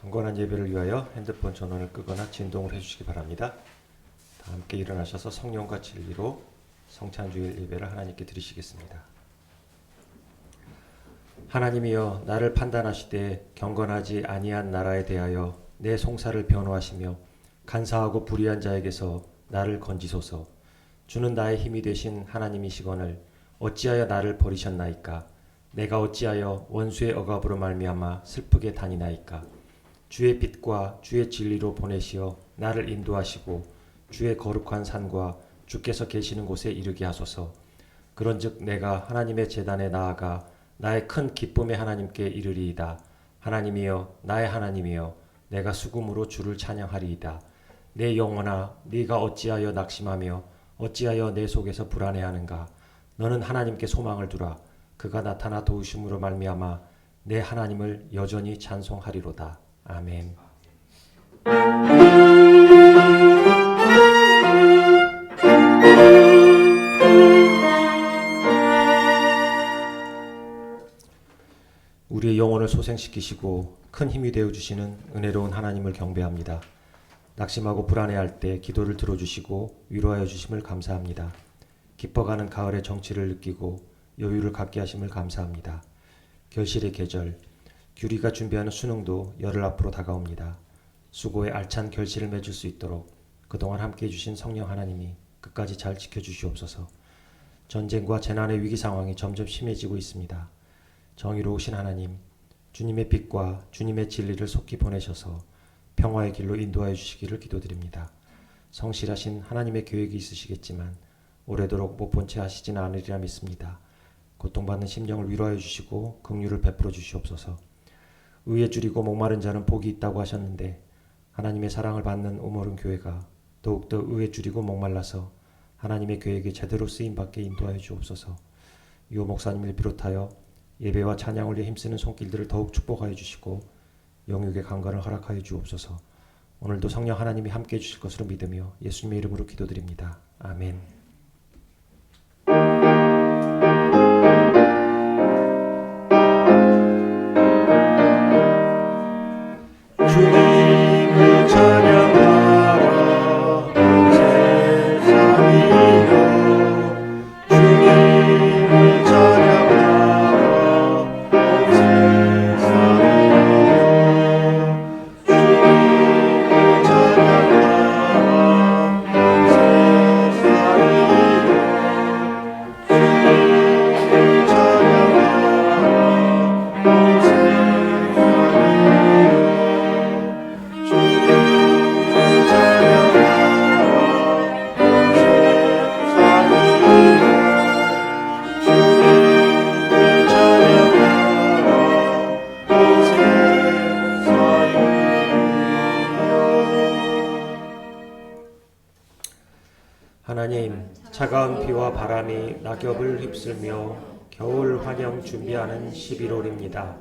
경건한 예배를 위하여 핸드폰 전원을 끄거나 진동을 해주시기 바랍니다. 다 함께 일어나셔서 성령과 진리로 성찬주일 예배를 하나님께 드리시겠습니다. 하나님이여, 나를 판단하시되 경건하지 아니한 나라에 대하여 내 송사를 변호하시며 간사하고 불의한 자에게서 나를 건지소서. 주는 나의 힘이 되신 하나님이시거늘 어찌하여 나를 버리셨나이까? 내가 어찌하여 원수의 억압으로 말미암아 슬프게 다니나이까? 주의 빛과 주의 진리로 보내시어 나를 인도하시고 주의 거룩한 산과 주께서 계시는 곳에 이르게 하소서. 그런즉 내가 하나님의 제단에 나아가 나의 큰 기쁨의 하나님께 이르리이다. 하나님이여, 나의 하나님이여, 내가 수금으로 주를 찬양하리이다. 내 영혼아, 네가 어찌하여 낙심하며 어찌하여 내 속에서 불안해하는가? 너는 하나님께 소망을 두라. 그가 나타나 도우심으로 말미암아 내 하나님을 여전히 찬송하리로다. 아멘. 우리의 영혼을 소생시키시고 큰 힘이 되어주시는 은혜로운 하나님을 경배합니다. 낙심하고 불안해할 때 기도를 들어주시고 위로하여 주심을 감사합니다. 깊어가는 가을의 정취를 느끼고 여유를 갖게 하심을 감사합니다. 결실의 계절, 규리가 준비하는 수능도 열흘 앞으로 다가옵니다. 수고에 알찬 결실을 맺을 수 있도록 그동안 함께해 주신 성령 하나님이 끝까지 잘 지켜주시옵소서. 전쟁과 재난의 위기 상황이 점점 심해지고 있습니다. 정의로우신 하나님, 주님의 빛과 주님의 진리를 속히 보내셔서 평화의 길로 인도하여 주시기를 기도드립니다. 성실하신 하나님의 계획이 있으시겠지만 오래도록 못 본 채 하시지는 않으리라 믿습니다. 고통받는 심령을 위로하여 주시고 긍휼을 베풀어 주시옵소서. 의에 줄이고 목마른 자는 복이 있다고 하셨는데 하나님의 사랑을 받는 오모른 교회가 더욱더 의에 줄이고 목말라서 하나님의 계획에 제대로 쓰임받게 인도하여 주옵소서. 유 목사님을 비롯하여 예배와 찬양을 위해 힘쓰는 손길들을 더욱 축복하여 주시고 영육의 강건을 허락하여 주옵소서. 오늘도 성령 하나님이 함께해 주실 것으로 믿으며 예수님의 이름으로 기도드립니다. 아멘. 주님을 찬양하라 온 세상이여. 주님을 찬양하라 온 세상이여. 주님을 찬양하라 온 세상이여. 주님을 찬양하라 온 세상이여. 하나님, 차가운 비와 바람이 낙엽을 휩쓸며 겨울 환영 준비하는 11월입니다.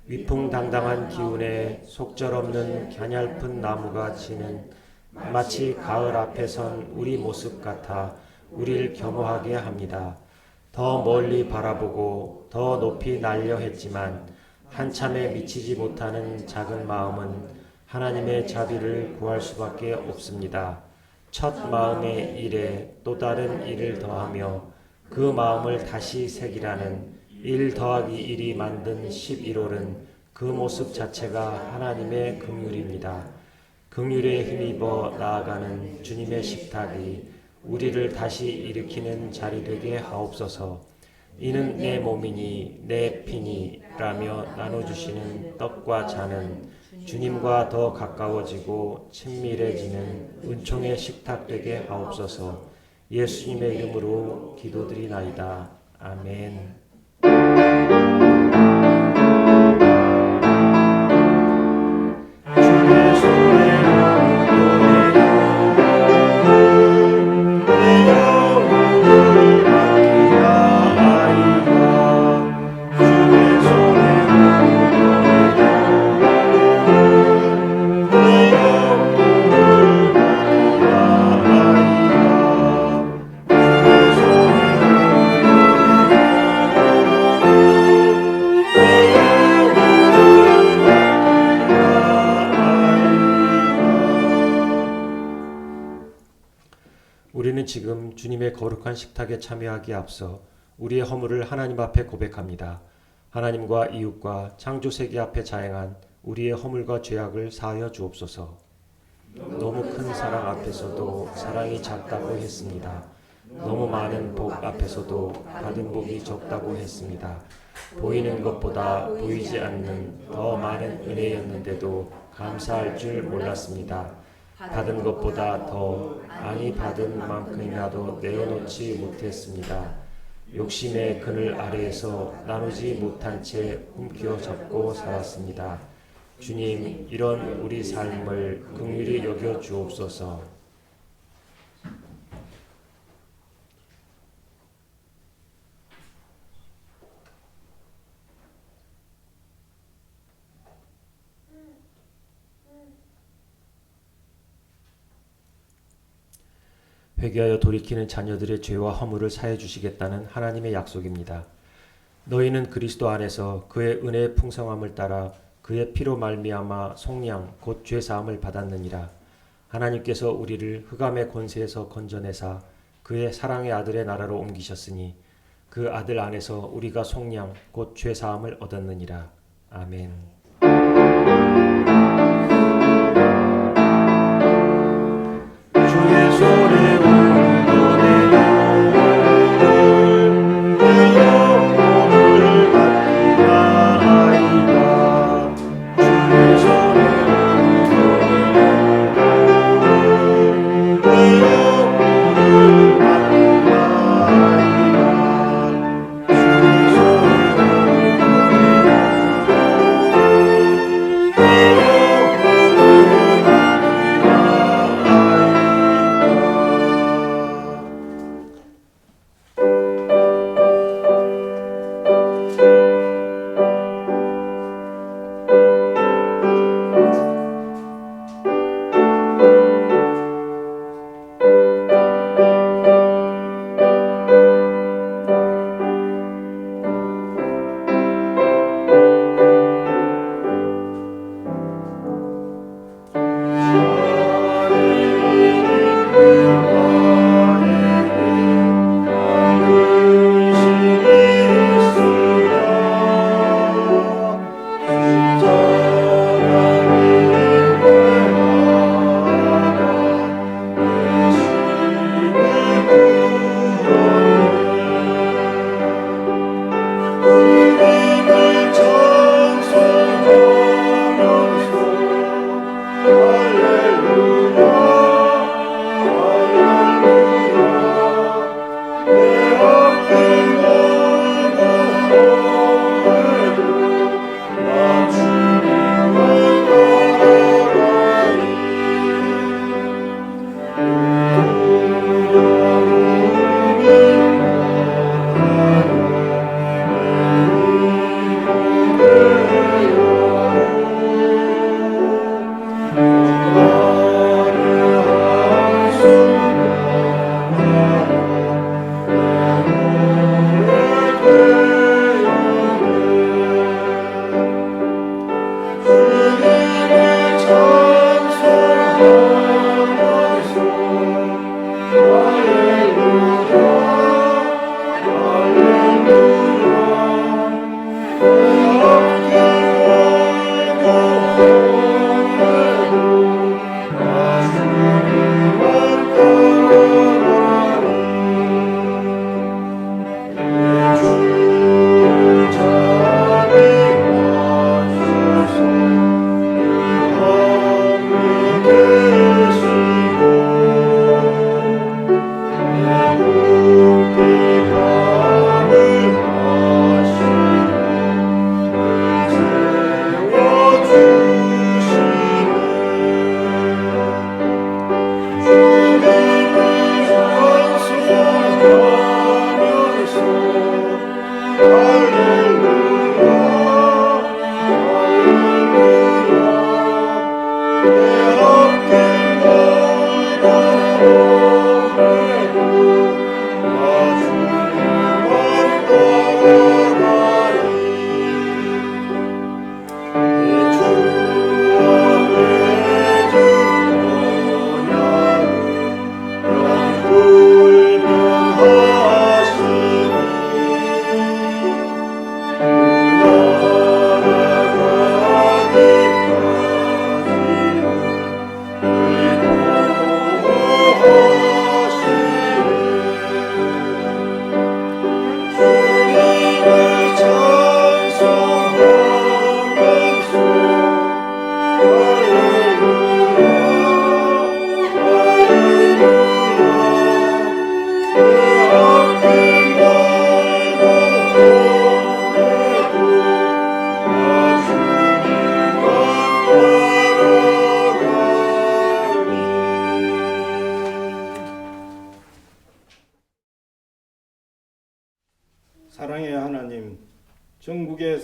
위풍당당한 기운에 속절없는 갸냘픈 나무가 지는 마치 가을 앞에 선 우리 모습 같아 우리를 겸허하게 합니다. 더 멀리 바라보고 더 높이 날려 했지만 한참에 미치지 못하는 작은 마음은 하나님의 자비를 구할 수밖에 없습니다. 첫 마음의 일에 또 다른 일을 더하며 그 마음을 다시 새기라는 1 더하기 1이 만든 11월은 그 모습 자체가 하나님의 긍휼입니다. 긍휼에 힘입어 나아가는 주님의 식탁이 우리를 다시 일으키는 자리 되게 하옵소서. 이는 내 몸이니 내 피니 라며 나눠주시는 떡과 잔은 주님과 더 가까워지고 친밀해지는 은총의 식탁 되게 하옵소서. 예수님의 이름으로 기도드리나이다. 아멘. 지금 주님의 거룩한 식탁에 참여하기에 앞서 우리의 허물을 하나님 앞에 고백합니다. 하나님과 이웃과 창조 세계 앞에 자행한 우리의 허물과 죄악을 사하여 주옵소서. 너무 큰 사랑 앞에서도 사랑이 작다고 했습니다. 너무 많은 복 앞에서도 받은 복이 적다고 했습니다. 보이는 것보다 보이지 않는 더 많은 은혜였는데도 감사할 줄 몰랐습니다. 받은 것보다 더 많이 받은 만큼이라도 내어놓지 못했습니다. 욕심의 그늘 아래에서 나누지 못한 채 움켜 잡고 살았습니다. 주님, 이런 우리 삶을 긍휼히 여겨 주옵소서. 회개하여 돌이키는 자녀들의 죄와 허물을 사해 주시겠다는 하나님의 약속입니다. 너희는 그리스도 안에서 그의 은혜의 풍성함을 따라 그의 피로 말미암아 속량 곧 죄 사함을 받았느니라. 하나님께서 우리를 흑암의 권세에서 건져내사 그의 사랑의 아들의 나라로 옮기셨으니 그 아들 안에서 우리가 속량 곧 죄 사함을 얻었느니라. 아멘. 주의 손에 오늘도 내 영혼을 내 영혼을 맡기나이다. 주의 손에 오늘도 내 영혼을 맡기나이다. 주의 손에 오늘도 내 영혼을 맡기나이다.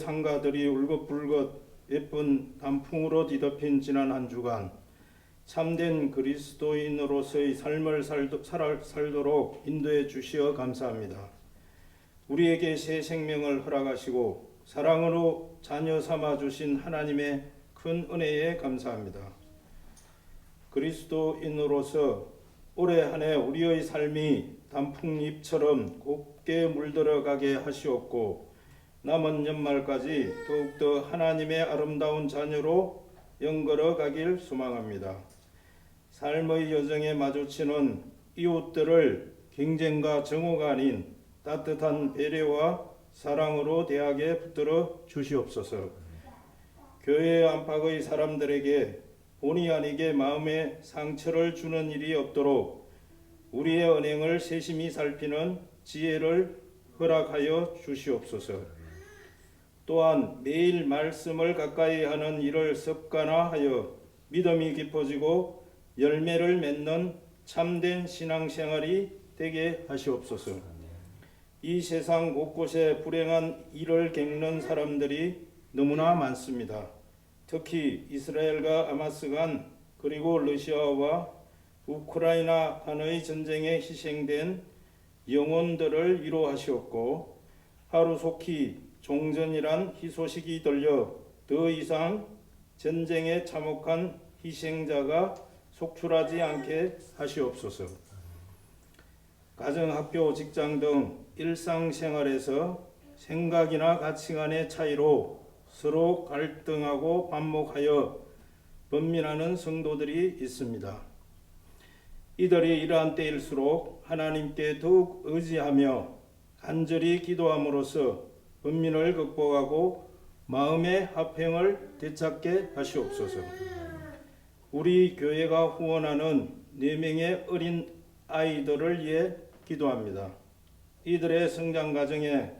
상가들이 울긋불긋 예쁜 단풍으로 뒤덮인 지난 한 주간 참된 그리스도인으로서의 삶을 살도록 인도해 주시어 감사합니다. 우리에게 새 생명을 허락하시고 사랑으로 자녀 삼아 주신 하나님의 큰 은혜에 감사합니다. 그리스도인으로서 올해 한 해 우리의 삶이 단풍잎처럼 곱게 물들어가게 하시옵고 남은 연말까지 더욱더 하나님의 아름다운 자녀로 연걸어 가길 소망합니다. 삶의 여정에 마주치는 이웃들을 경쟁과 정오가 아닌 따뜻한 배려와 사랑으로 대하게 붙들어 주시옵소서. 교회 안팎의 사람들에게 본의 아니게 마음에 상처를 주는 일이 없도록 우리의 언행을 세심히 살피는 지혜를 허락하여 주시옵소서. 또한 매일 말씀을 가까이 하는 일을 습관화하여 믿음이 깊어지고 열매를 맺는 참된 신앙생활이 되게 하시옵소서. 이 세상 곳곳에 불행한 일을 겪는 사람들이 너무나 많습니다. 특히 이스라엘과 아마스 간 그리고 러시아와 우크라이나 간의 전쟁에 희생된 영혼들을 위로하시옵고 하루속히 종전이란 희소식이 들려 더 이상 전쟁에 참혹한 희생자가 속출하지 않게 하시옵소서. 가정, 학교, 직장 등 일상생활에서 생각이나 가치관의 차이로 서로 갈등하고 반목하여 번민하는 성도들이 있습니다. 이들이 이러한 때일수록 하나님께 더욱 의지하며 간절히 기도함으로써 번민을 극복하고 마음의 화평을 되찾게 하시옵소서. 우리 교회가 후원하는 4명의 어린 아이들을 위해 기도합니다. 이들의 성장 과정에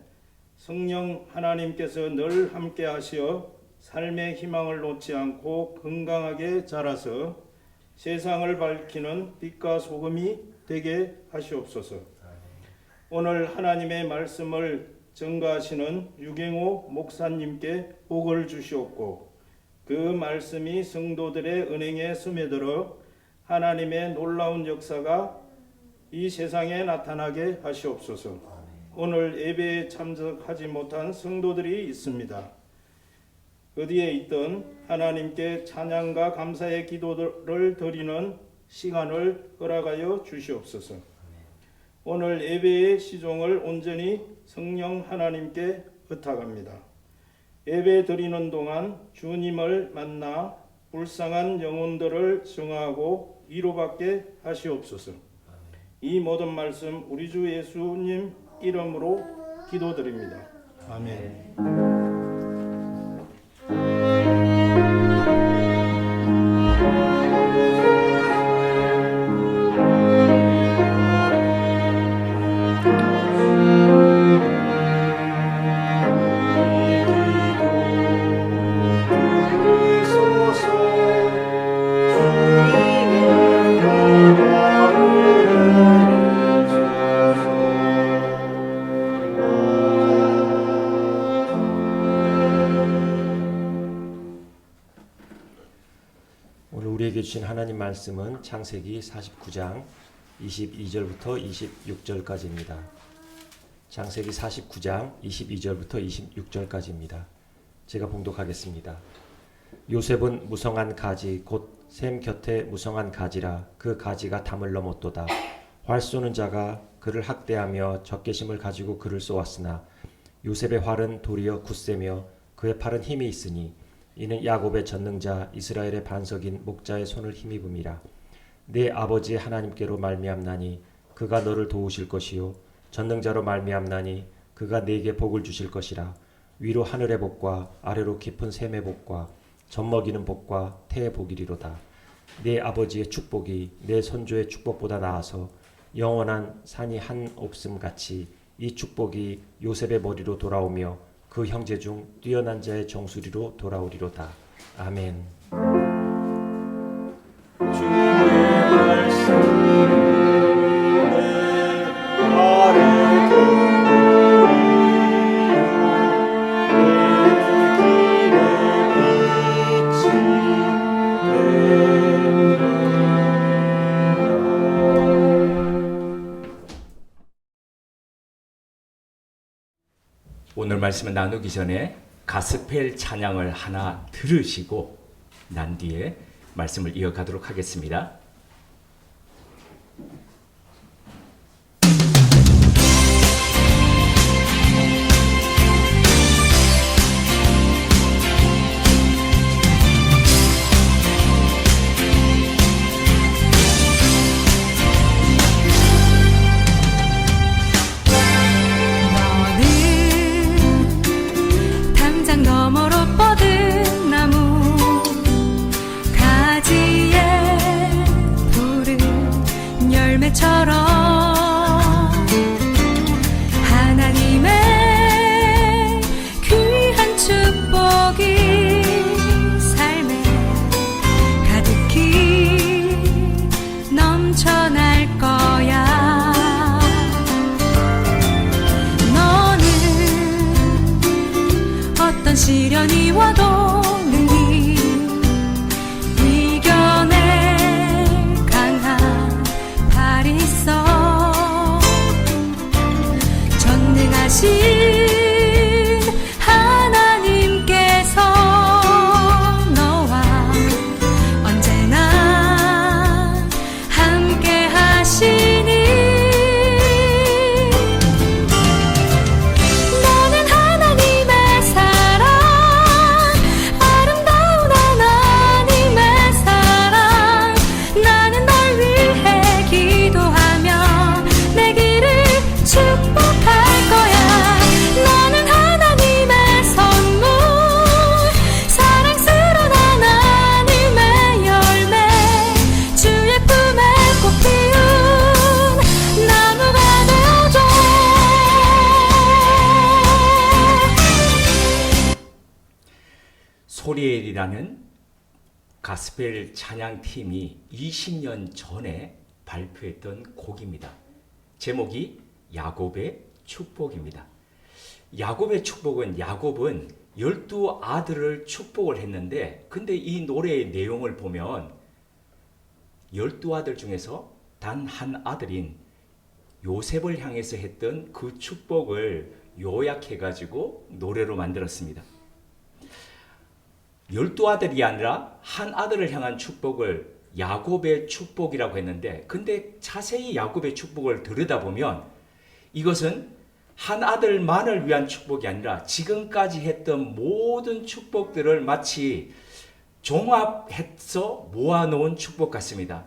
성령 하나님께서 늘 함께 하시어 삶의 희망을 놓지 않고 건강하게 자라서 세상을 밝히는 빛과 소금이 되게 하시옵소서. 오늘 하나님의 말씀을 전가하시는 유경호 목사님께 복을 주시옵고 그 말씀이 성도들의 은행에 스며들어 하나님의 놀라운 역사가 이 세상에 나타나게 하시옵소서. 오늘 예배에 참석하지 못한 성도들이 있습니다. 어디에 있든 하나님께 찬양과 감사의 기도를 드리는 시간을 허락하여 주시옵소서. 오늘 예배의 시종을 온전히 성령 하나님께 의탁합니다. 예배 드리는 동안 주님을 만나 불쌍한 영혼들을 정하고 위로받게 하시옵소서. 이 모든 말씀 우리 주 예수님 이름으로 기도드립니다. 아멘. 우리에게 주신 하나님 말씀은 창세기 49장 22절부터 26절까지입니다. 창세기 49장 22절부터 26절까지입니다. 제가 봉독하겠습니다. 요셉은 무성한 가지 곧 샘 곁에 무성한 가지라 그 가지가 담을 넘었도다. 활 쏘는 자가 그를 학대하며 적개심을 가지고 그를 쏘았으나 요셉의 활은 도리어 굳세며 그의 팔은 힘이 있으니 이는 야곱의 전능자 이스라엘의 반석인 목자의 손을 힘입음이라. 내 아버지 하나님께로 말미암나니 그가 너를 도우실 것이요 전능자로 말미암나니 그가 네게 복을 주실 것이라. 위로 하늘의 복과 아래로 깊은 샘의 복과 젖먹이는 복과 태의 복이리로다. 내 아버지의 축복이 내 선조의 축복보다 나아서 영원한 산이 한 옵음 같이 이 축복이 요셉의 머리로 돌아오며 그 형제 중 뛰어난 자의 정수리로 돌아오리로다. 아멘. 주의 말씀 내 아래 듣으리라. 말씀을 나누기 전에 가스펠 찬양을 하나 들으시고 난 뒤에 말씀을 이어가도록 하겠습니다. 당장 너머로 뻗은 나무 가지에 푸른 열매처럼 하나님의 귀한 축복이 삶에 가득히 넘쳐날 거야. 어떤 시련이 와도 능히 이겨낼 강한 팔이 있어. 전능하신 하나님께서 너와 언제나 함께 하시니 소리엘이라는 가스펠 찬양팀이 20년 전에 발표했던 곡입니다. 제목이 야곱의 축복입니다. 야곱의 축복은 야곱은 12아들을 축복을 했는데 근데 이 노래의 내용을 보면 12아들 중에서 단 한 아들인 요셉을 향해서 했던 그 축복을 요약해가지고 노래로 만들었습니다. 12아들이 아니라 한 아들을 향한 축복을 야곱의 축복이라고 했는데 근데 자세히 야곱의 축복을 들여다보면 이것은 한 아들만을 위한 축복이 아니라 지금까지 했던 모든 축복들을 마치 종합해서 모아놓은 축복 같습니다.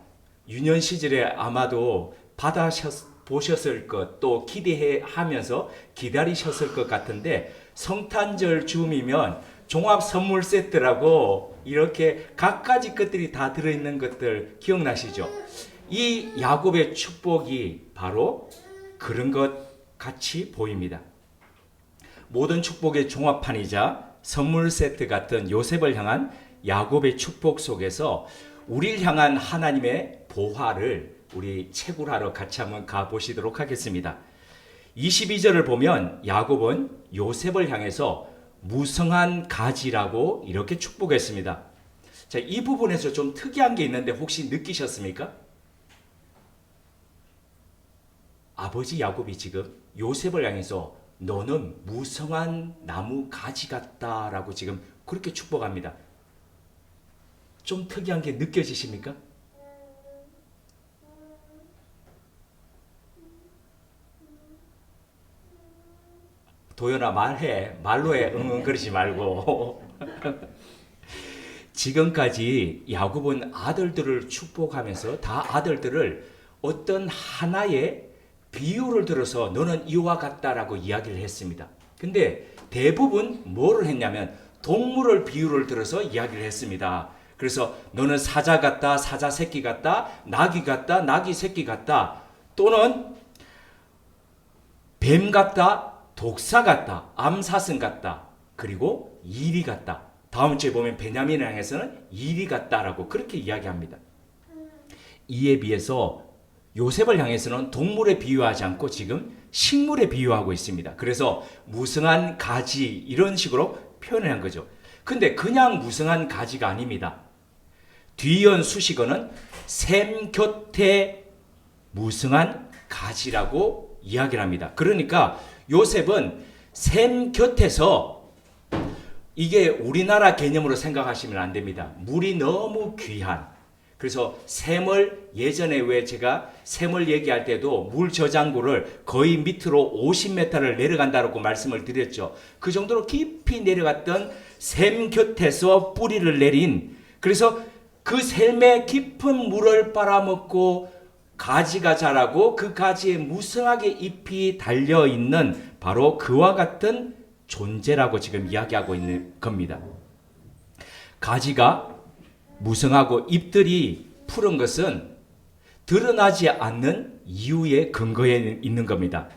유년 시절에 아마도 받아보셨을 것, 또 기대하면서 기다리셨을 것 같은데 성탄절 즈음이면 종합 선물 세트라고 이렇게 갖가지 것들이 다 들어있는 것들 기억나시죠? 이 야곱의 축복이 바로 그런 것 같이 보입니다. 모든 축복의 종합판이자 선물 세트 같은 요셉을 향한 야곱의 축복 속에서 우리를 향한 하나님의 보화를 우리 채굴하러 같이 한번 가보시도록 하겠습니다. 22절을 보면 야곱은 요셉을 향해서 무성한 가지라고 이렇게 축복했습니다. 자, 이 부분에서 좀 특이한 게 있는데 혹시 느끼셨습니까? 아버지 야곱이 지금 요셉을 향해서 너는 무성한 나무 가지 같다라고 지금 그렇게 축복합니다. 좀 특이한 게 느껴지십니까? 도연아 말해. 말로 해. 그러지 말고. 지금까지 야곱은 아들들을 축복하면서 다 아들들을 어떤 하나의 비유를 들어서 너는 이와 같다라고 이야기를 했습니다. 근데 대부분 뭐를 했냐면 동물을 비유를 들어서 이야기를 했습니다. 그래서 너는 사자 같다, 사자 새끼 같다, 나귀 같다, 나귀 새끼 같다, 또는 뱀 같다, 독사 같다, 암사슴 같다, 그리고 이리 같다. 다음 주에 보면 베냐민을 향해서는 이리 같다라고 그렇게 이야기합니다. 이에 비해서 요셉을 향해서는 동물에 비유하지 않고 지금 식물에 비유하고 있습니다. 그래서 무성한 가지 이런 식으로 표현을 한 거죠. 근데 그냥 무성한 가지가 아닙니다. 뒤이은 수식어는 샘 곁에 무성한 가지라고 이야기를 합니다. 그러니까 요셉은 샘 곁에서, 이게 우리나라 개념으로 생각하시면 안 됩니다. 물이 너무 귀한. 그래서 샘을, 예전에 왜 제가 샘을 얘기할 때도 물 저장고를 거의 밑으로 50m를 내려간다고 말씀을 드렸죠. 그 정도로 깊이 내려갔던 샘 곁에서 뿌리를 내린, 그래서 그 샘의 깊은 물을 빨아먹고 가지가 자라고 그 가지에 무성하게 잎이 달려 있는 바로 그와 같은 존재라고 지금 이야기하고 있는 겁니다. 가지가 무성하고 잎들이 푸른 것은 드러나지 않는 이유의 근거에 있는 겁니다.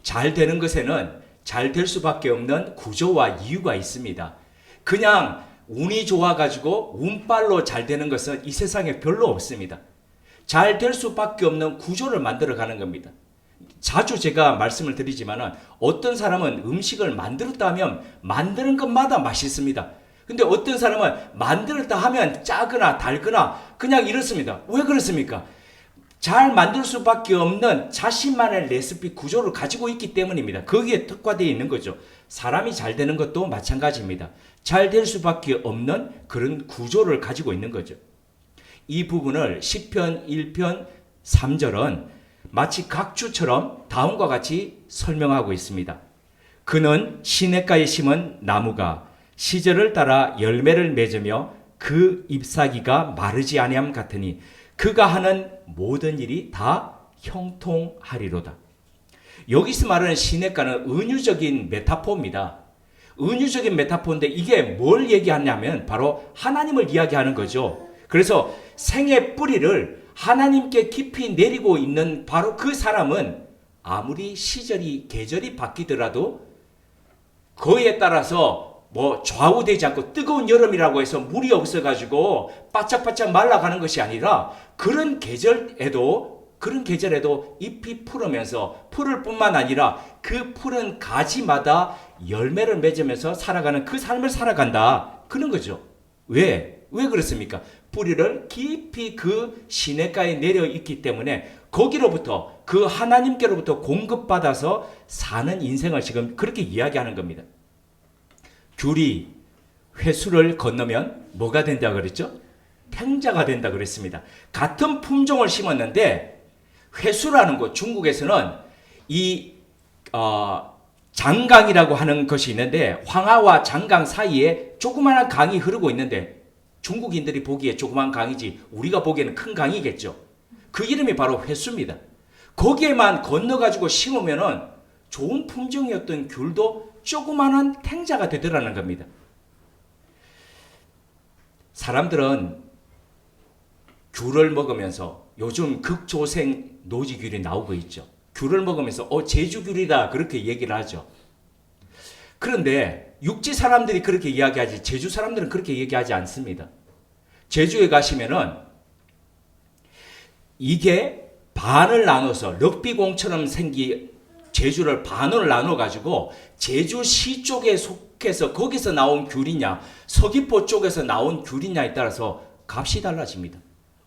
잘 되는 것에는 잘 될 수밖에 없는 구조와 이유가 있습니다. 그냥 운이 좋아가지고 운빨로 잘 되는 것은 이 세상에 별로 없습니다. 잘 될 수밖에 없는 구조를 만들어가는 겁니다. 자주 제가 말씀을 드리지만은 어떤 사람은 음식을 만들었다 하면 만드는 것마다 맛있습니다. 근데 어떤 사람은 만들었다 하면 짜거나 달거나 그냥 이렇습니다. 왜 그렇습니까? 잘 만들 수밖에 없는 자신만의 레시피 구조를 가지고 있기 때문입니다. 거기에 특화되어 있는 거죠. 사람이 잘 되는 것도 마찬가지입니다. 잘 될 수밖에 없는 그런 구조를 가지고 있는 거죠. 이 부분을 시편 1편 3절은 마치 각주처럼 다음과 같이 설명하고 있습니다. 그는 시냇가에 심은 나무가 시절을 따라 열매를 맺으며 그 잎사귀가 마르지 아니함 같으니 그가 하는 모든 일이 다 형통하리로다. 여기서 말하는 시냇가는 은유적인 메타포입니다. 은유적인 메타포인데 이게 뭘 얘기하냐면 바로 하나님을 이야기하는 거죠. 그래서 생의 뿌리를 하나님께 깊이 내리고 있는 바로 그 사람은 아무리 시절이 계절이 바뀌더라도 그에 따라서 뭐 좌우되지 않고 뜨거운 여름이라고 해서 물이 없어가지고 바짝바짝 말라가는 것이 아니라 그런 계절에도 잎이 푸르면서 푸를 뿐만 아니라 그 푸른 가지마다 열매를 맺으면서 살아가는 그 삶을 살아간다. 그런 거죠. 왜 그렇습니까? 뿌리를 깊이 그 시냇가에 내려 있기 때문에 거기로부터 그 하나님께로부터 공급받아서 사는 인생을 지금 그렇게 이야기하는 겁니다. 귤이 회수를 건너면 뭐가 된다 그랬죠? 탱자가 된다 그랬습니다. 같은 품종을 심었는데 회수라는 것, 중국에서는 이 장강이라고 하는 것이 있는데 황하와 장강 사이에 조그마한 강이 흐르고 있는데 중국인들이 보기에 조그만 강이지 우리가 보기에는 큰 강이겠죠. 그 이름이 바로 회수입니다. 거기에만 건너가지고 심으면은 좋은 품종이었던 귤도 조그마한 탱자가 되더라는 겁니다. 사람들은 귤을 먹으면서 요즘 극조생 노지귤이 나오고 있죠. 귤을 먹으면서 제주귤이다 그렇게 얘기를 하죠. 그런데 육지 사람들이 그렇게 이야기하지 제주 사람들은 그렇게 얘기하지 않습니다. 제주에 가시면은 이게 반을 나눠서 럭비공처럼 생긴 제주를 반으로 나눠 가지고 제주시 쪽에 속해서 거기서 나온 귤이냐 서귀포 쪽에서 나온 귤이냐에 따라서 값이 달라집니다.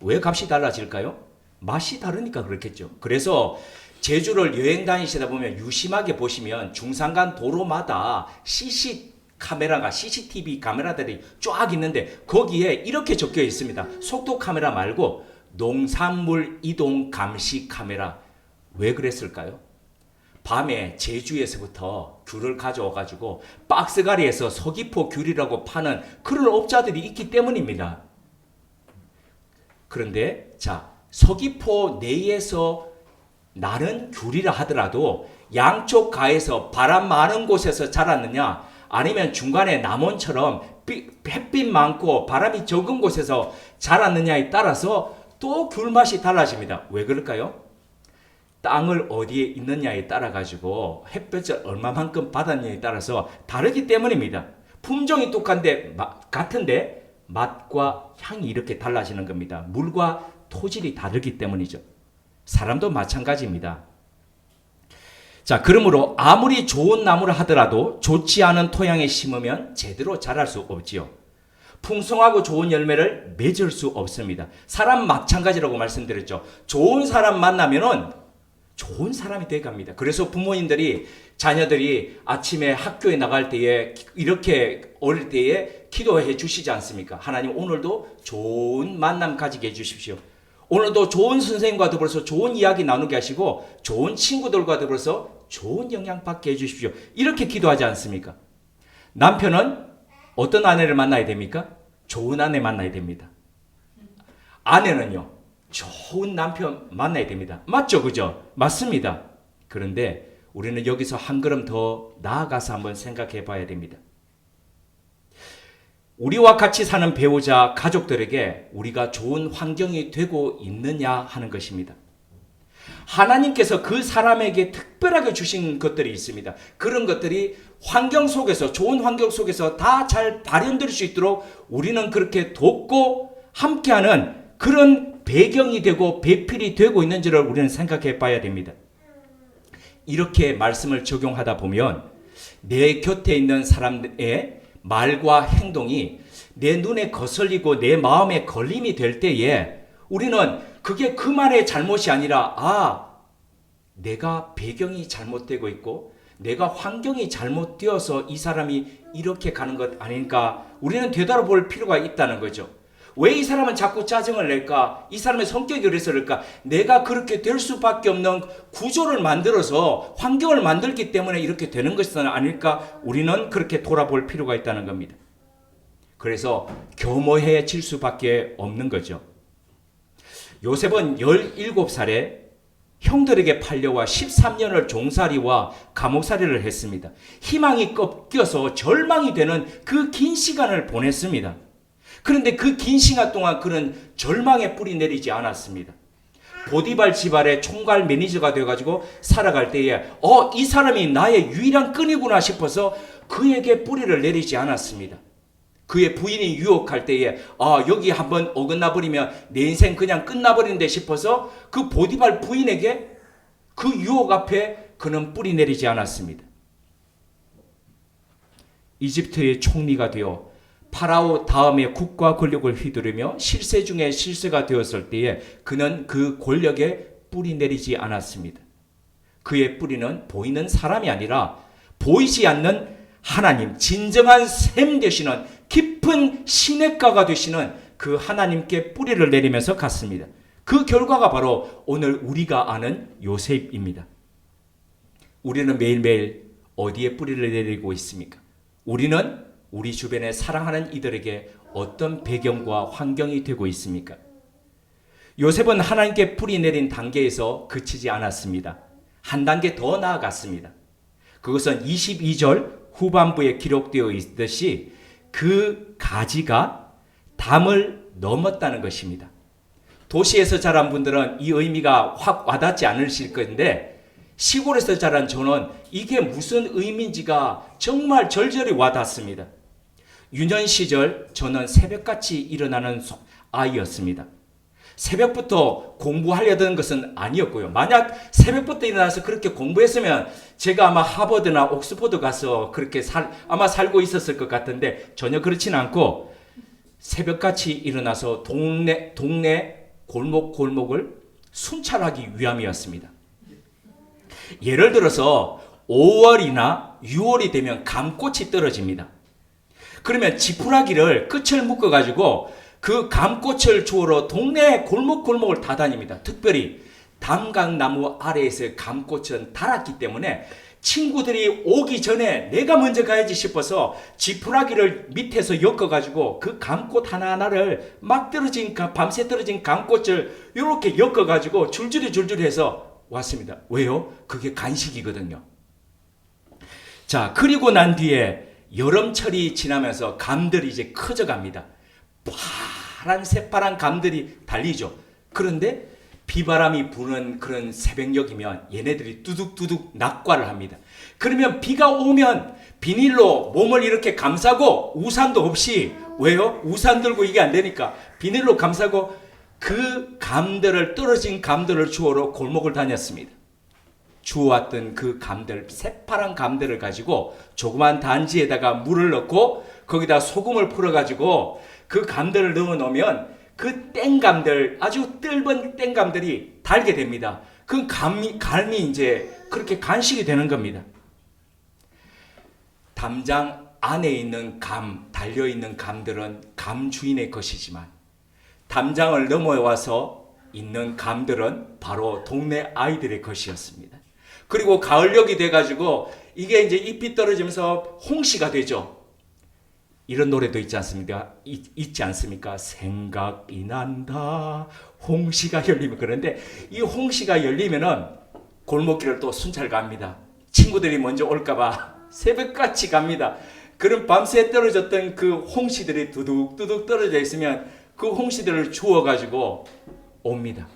왜 값이 달라질까요? 맛이 다르니까 그렇겠죠. 그래서 제주를 여행 다니시다 보면 유심하게 보시면 중산간 도로마다 CCTV 카메라들이 쫙 있는데 거기에 이렇게 적혀 있습니다. 속도 카메라 말고 농산물 이동 감시 카메라. 왜 그랬을까요? 밤에 제주에서부터 귤을 가져와 가지고 박스가리에서 서귀포 귤이라고 파는 그런 업자들이 있기 때문입니다. 그런데 자, 서귀포 내에서 나는 귤이라 하더라도 양쪽 가에서 바람 많은 곳에서 자랐느냐 아니면 중간에 남원처럼 햇빛 많고 바람이 적은 곳에서 자랐느냐에 따라서 또 귤 맛이 달라집니다. 왜 그럴까요? 땅을 어디에 있느냐에 따라 가지고 햇볕을 얼마만큼 받았냐에 따라서 다르기 때문입니다. 품종이 같은데 맛과 향이 이렇게 달라지는 겁니다. 물과 토질이 다르기 때문이죠. 사람도 마찬가지입니다. 자, 그러므로 아무리 좋은 나무를 하더라도 좋지 않은 토양에 심으면 제대로 자랄 수 없지요. 풍성하고 좋은 열매를 맺을 수 없습니다. 사람 마찬가지라고 말씀드렸죠. 좋은 사람 만나면은 좋은 사람이 돼갑니다. 그래서 부모님들이 자녀들이 아침에 학교에 나갈 때에 이렇게 어릴 때에 기도해 주시지 않습니까? 하나님 오늘도 좋은 만남 가지게 해주십시오. 오늘도 좋은 선생님과 더불어서 좋은 이야기 나누게 하시고 좋은 친구들과 더불어서 좋은 영향 받게 해주십시오. 이렇게 기도하지 않습니까? 남편은 어떤 아내를 만나야 됩니까? 좋은 아내 만나야 됩니다. 아내는요, 좋은 남편 만나야 됩니다. 맞죠? 그죠? 맞습니다. 그런데 우리는 여기서 한 걸음 더 나아가서 한번 생각해 봐야 됩니다. 우리와 같이 사는 배우자, 가족들에게 우리가 좋은 환경이 되고 있느냐 하는 것입니다. 하나님께서 그 사람에게 특별하게 주신 것들이 있습니다. 그런 것들이 환경 속에서, 좋은 환경 속에서 다 잘 발현될 수 있도록 우리는 그렇게 돕고 함께하는 그런 배경이 되고 배필이 되고 있는지를 우리는 생각해 봐야 됩니다. 이렇게 말씀을 적용하다 보면 내 곁에 있는 사람의 말과 행동이 내 눈에 거슬리고 내 마음에 걸림이 될 때에 우리는 그게 그 말의 잘못이 아니라 내가 배경이 잘못되고 있고 내가 환경이 잘못되어서 이 사람이 이렇게 가는 것 아닐까 우리는 되돌아볼 필요가 있다는 거죠. 왜 이 사람은 자꾸 짜증을 낼까? 이 사람의 성격이 그래서 그럴까? 내가 그렇게 될 수밖에 없는 구조를 만들어서 환경을 만들기 때문에 이렇게 되는 것은 아닐까? 우리는 그렇게 돌아볼 필요가 있다는 겁니다. 그래서 교모해질 수밖에 없는 거죠. 요셉은 17살에 형들에게 팔려와 13년을 종살이와 감옥살이를 했습니다. 희망이 꺾여서 절망이 되는 그 긴 시간을 보냈습니다. 그런데 그 긴 시간 동안 그는 절망의 뿌리 내리지 않았습니다. 보디발 집안의 총괄 매니저가 되어가지고 살아갈 때에 이 사람이 나의 유일한 끈이구나 싶어서 그에게 뿌리를 내리지 않았습니다. 그의 부인이 유혹할 때에 여기 한번 어긋나 버리면 내 인생 그냥 끝나버린다 싶어서 그 보디발 부인에게 그 유혹 앞에 그는 뿌리 내리지 않았습니다. 이집트의 총리가 되어 파라오 다음에 국가 권력을 휘두르며 실세 중에 실세가 되었을 때에 그는 그 권력에 뿌리 내리지 않았습니다. 그의 뿌리는 보이는 사람이 아니라 보이지 않는 하나님, 진정한 샘 되시는 깊은 시냇가가 되시는 그 하나님께 뿌리를 내리면서 갔습니다. 그 결과가 바로 오늘 우리가 아는 요셉입니다. 우리는 매일매일 어디에 뿌리를 내리고 있습니까? 우리는 우리 주변에 사랑하는 이들에게 어떤 배경과 환경이 되고 있습니까? 요셉은 하나님께 뿌리 내린 단계에서 그치지 않았습니다. 한 단계 더 나아갔습니다. 그것은 22절 후반부에 기록되어 있듯이 그 가지가 담을 넘었다는 것입니다. 도시에서 자란 분들은 이 의미가 확 와닿지 않으실 건데 시골에서 자란 저는 이게 무슨 의미인지가 정말 절절히 와닿습니다. 유년 시절 저는 새벽같이 일어나는 아이였습니다. 새벽부터 공부하려던 것은 아니었고요. 만약 새벽부터 일어나서 그렇게 공부했으면 제가 아마 하버드나 옥스퍼드 가서 그렇게 아마 살고 있었을 것 같은데 전혀 그렇지는 않고 새벽같이 일어나서 동네 골목을 순찰하기 위함이었습니다. 예를 들어서 5월이나 6월이 되면 감꽃이 떨어집니다. 그러면 지푸라기를 끝을 묶어가지고 그 감꽃을 주우러 동네 골목을 다 다닙니다. 특별히 담강나무 아래에서 감꽃은 달았기 때문에 친구들이 오기 전에 내가 먼저 가야지 싶어서 지푸라기를 밑에서 엮어가지고 그 감꽃 하나하나를 밤새 떨어진 감꽃을 이렇게 엮어가지고 줄줄이 해서 왔습니다. 왜요? 그게 간식이거든요. 자, 그리고 난 뒤에 여름철이 지나면서 감들이 이제 커져갑니다. 새파란 감들이 달리죠. 그런데 비바람이 부는 그런 새벽녘이면 얘네들이 뚜둑뚜둑 낙과를 합니다. 그러면 비가 오면 비닐로 몸을 이렇게 감싸고 우산도 없이 왜요? 우산 들고 이게 안 되니까 비닐로 감싸고 그 떨어진 감들을 주우러 골목을 다녔습니다. 주워왔던 그 감들, 새파란 감들을 가지고 조그만 단지에다가 물을 넣고 거기다 소금을 풀어가지고 그 감들을 넣어 놓으면 그 땡감들, 아주 뜰번 땡감들이 달게 됩니다. 그 감이 이제 그렇게 간식이 되는 겁니다. 담장 안에 있는 달려있는 감들은 감 주인의 것이지만 담장을 넘어와서 있는 감들은 바로 동네 아이들의 것이었습니다. 그리고 가을녘이 돼가지고 이게 이제 잎이 떨어지면서 홍시가 되죠. 이런 노래도 있지 않습니까? 생각이 난다. 홍시가 열리면. 그런데 이 홍시가 열리면은 골목길을 또 순찰 갑니다. 친구들이 먼저 올까봐 새벽같이 갑니다. 그럼 밤새 떨어졌던 그 홍시들이 두둑두둑 떨어져 있으면 그 홍시들을 주워가지고 옵니다.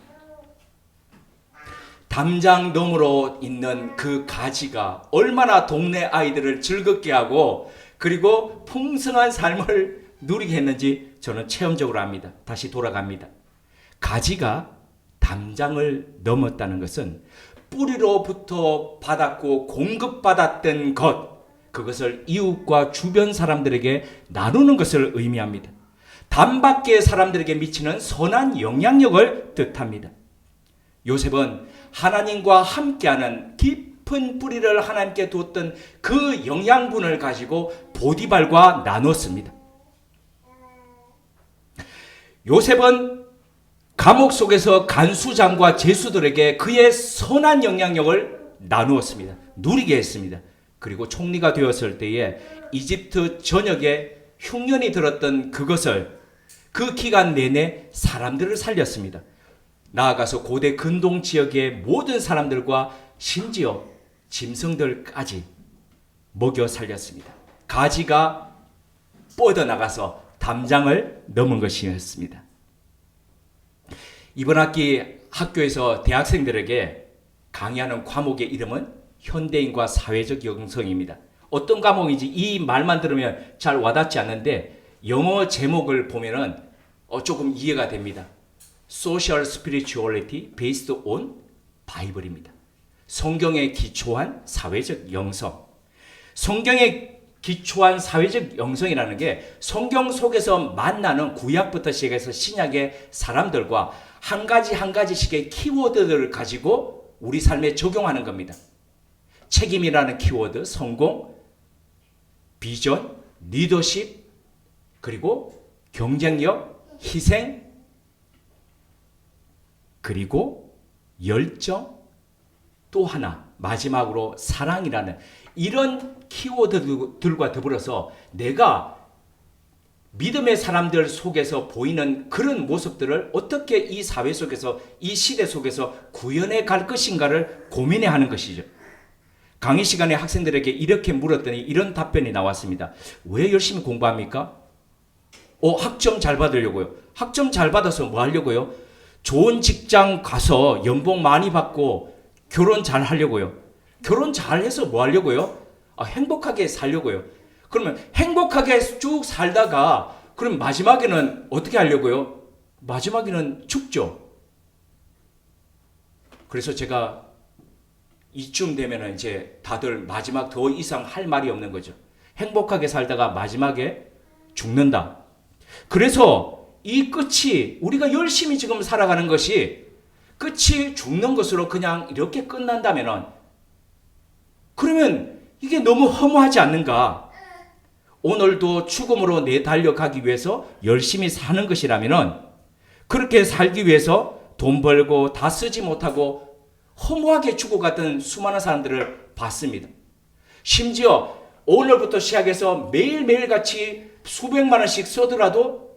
담장 너머로 있는 그 가지가 얼마나 동네 아이들을 즐겁게 하고 그리고 풍성한 삶을 누리게 했는지 저는 체험적으로 압니다. 다시 돌아갑니다. 가지가 담장을 넘었다는 것은 뿌리로부터 받았고 공급받았던 그것을 이웃과 주변 사람들에게 나누는 것을 의미합니다. 담 밖의 사람들에게 미치는 선한 영향력을 뜻합니다. 요셉은 하나님과 함께하는 깊은 뿌리를 하나님께 두었던 그 영양분을 가지고 보디발과 나눴습니다. 요셉은 감옥 속에서 간수장과 제수들에게 그의 선한 영향력을 나누었습니다. 누리게 했습니다. 그리고 총리가 되었을 때에 이집트 전역에 흉년이 들었던 그것을 그 기간 내내 사람들을 살렸습니다. 나아가서 고대 근동 지역의 모든 사람들과 심지어 짐승들까지 먹여 살렸습니다. 가지가 뻗어나가서 담장을 넘은 것이었습니다. 이번 학기 학교에서 대학생들에게 강의하는 과목의 이름은 현대인과 사회적 영성입니다. 어떤 과목인지 이 말만 들으면 잘 와닿지 않는데 영어 제목을 보면은 조금 이해가 됩니다. Social Spirituality Based on Bible입니다. 성경에 기초한 사회적 영성. 성경에 기초한 사회적 영성이라는 게 성경 속에서 만나는 구약부터 시작해서 신약의 사람들과 한 가지씩의 키워드들을 가지고 우리 삶에 적용하는 겁니다. 책임이라는 키워드, 성공, 비전, 리더십, 그리고 경쟁력, 희생, 그리고 열정, 또 하나 마지막으로 사랑이라는 이런 키워드들과 더불어서 내가 믿음의 사람들 속에서 보이는 그런 모습들을 어떻게 이 사회 속에서 이 시대 속에서 구현해 갈 것인가를 고민해 하는 것이죠. 강의 시간에 학생들에게 이렇게 물었더니 이런 답변이 나왔습니다. 왜 열심히 공부합니까? 학점 잘 받으려고요. 학점 잘 받아서 뭐 하려고요? 좋은 직장 가서 연봉 많이 받고 결혼 잘 하려고요. 결혼 잘 해서 뭐 하려고요? 행복하게 살려고요. 그러면 행복하게 쭉 살다가 그럼 마지막에는 어떻게 하려고요? 마지막에는 죽죠. 그래서 제가 이쯤 되면 이제 다들 마지막 더 이상 할 말이 없는 거죠. 행복하게 살다가 마지막에 죽는다. 그래서 이 끝이 우리가 열심히 지금 살아가는 것이 끝이 죽는 것으로 그냥 이렇게 끝난다면은 그러면 이게 너무 허무하지 않는가? 오늘도 죽음으로 내달려가기 위해서 열심히 사는 것이라면은 그렇게 살기 위해서 돈 벌고 다 쓰지 못하고 허무하게 죽어갔던 수많은 사람들을 봤습니다. 심지어 오늘부터 시작해서 매일매일 같이 수백만 원씩 쓰더라도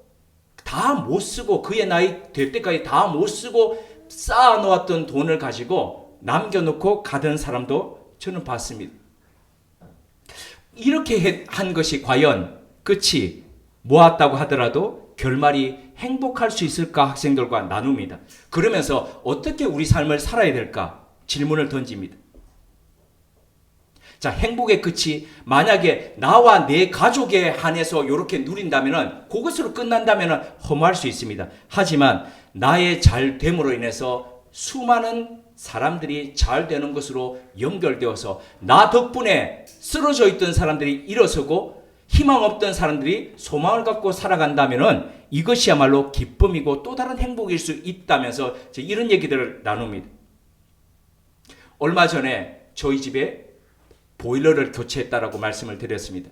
다 못 쓰고 그의 나이 될 때까지 다 못 쓰고 쌓아놓았던 돈을 가지고 남겨놓고 가던 사람도 저는 봤습니다. 이렇게 한 것이 과연 끝이 모았다고 하더라도 결말이 행복할 수 있을까 학생들과 나눕니다. 그러면서 어떻게 우리 삶을 살아야 될까 질문을 던집니다. 자, 행복의 끝이 만약에 나와 내 가족에 한해서 이렇게 누린다면 그것으로 끝난다면 허무할 수 있습니다. 하지만 나의 잘됨으로 인해서 수많은 사람들이 잘 되는 것으로 연결되어서 나 덕분에 쓰러져 있던 사람들이 일어서고 희망 없던 사람들이 소망을 갖고 살아간다면 이것이야말로 기쁨이고 또 다른 행복일 수 있다면서 이런 얘기들을 나눕니다. 얼마 전에 저희 집에 보일러를 교체했다라고 말씀을 드렸습니다.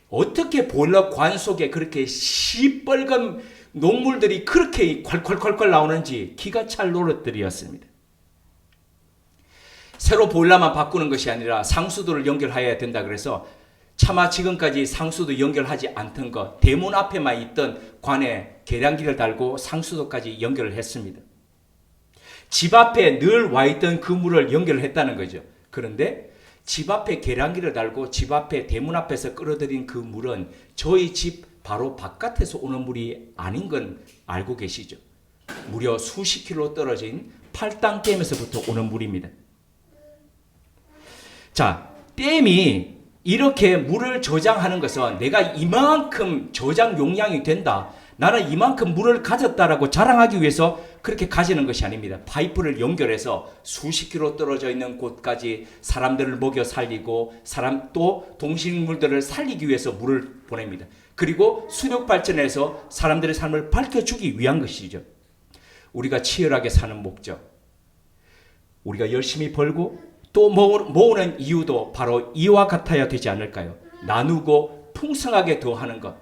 어떻게 보일러 관 속에 그렇게 시뻘건 녹물들이 그렇게 콸콸콸콸 나오는지 기가 찰 노릇들이었습니다. 새로 보일러만 바꾸는 것이 아니라 상수도를 연결해야 된다 그래서 차마 지금까지 상수도 연결하지 않던 것, 대문 앞에만 있던 관에 계량기를 달고 상수도까지 연결을 했습니다. 집 앞에 늘 와 있던 그 물을 연결했다는 거죠. 그런데 집 앞에 계량기를 달고 집 앞에 대문 앞에서 끌어들인 그 물은 저희 집 바로 바깥에서 오는 물이 아닌 건 알고 계시죠? 무려 수십 킬로 떨어진 팔당댐에서부터 오는 물입니다. 자, 댐이 이렇게 물을 저장하는 것은 내가 이만큼 저장 용량이 된다, 나는 이만큼 물을 가졌다라고 자랑하기 위해서 그렇게 가지는 것이 아닙니다. 파이프를 연결해서 수십 킬로 떨어져 있는 곳까지 사람들을 먹여 살리고 또 동식물들을 살리기 위해서 물을 보냅니다. 그리고 수력 발전해서 사람들의 삶을 밝혀주기 위한 것이죠. 우리가 치열하게 사는 목적, 우리가 열심히 벌고 또 모으는 이유도 바로 이와 같아야 되지 않을까요? 나누고 풍성하게 더하는 것.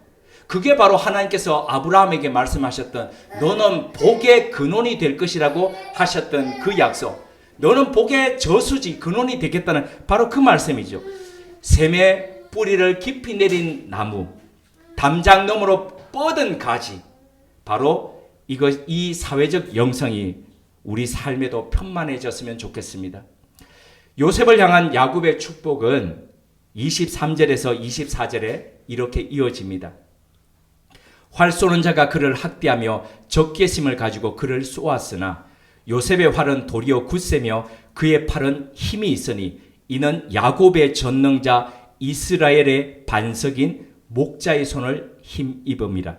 그게 바로 하나님께서 아브라함에게 말씀하셨던 너는 복의 근원이 될 것이라고 하셨던 그 약속. 너는 복의 저수지 근원이 되겠다는 바로 그 말씀이죠. 샘의 뿌리를 깊이 내린 나무, 담장 너머로 뻗은 가지. 바로 이 사회적 영성이 우리 삶에도 편만해졌으면 좋겠습니다. 요셉을 향한 야곱의 축복은 23절에서 24절에 이렇게 이어집니다. 활 쏘는 자가 그를 학대하며 적개심을 가지고 그를 쏘았으나 요셉의 활은 도리어 굳세며 그의 팔은 힘이 있으니 이는 야곱의 전능자 이스라엘의 반석인 목자의 손을 힘입음이라.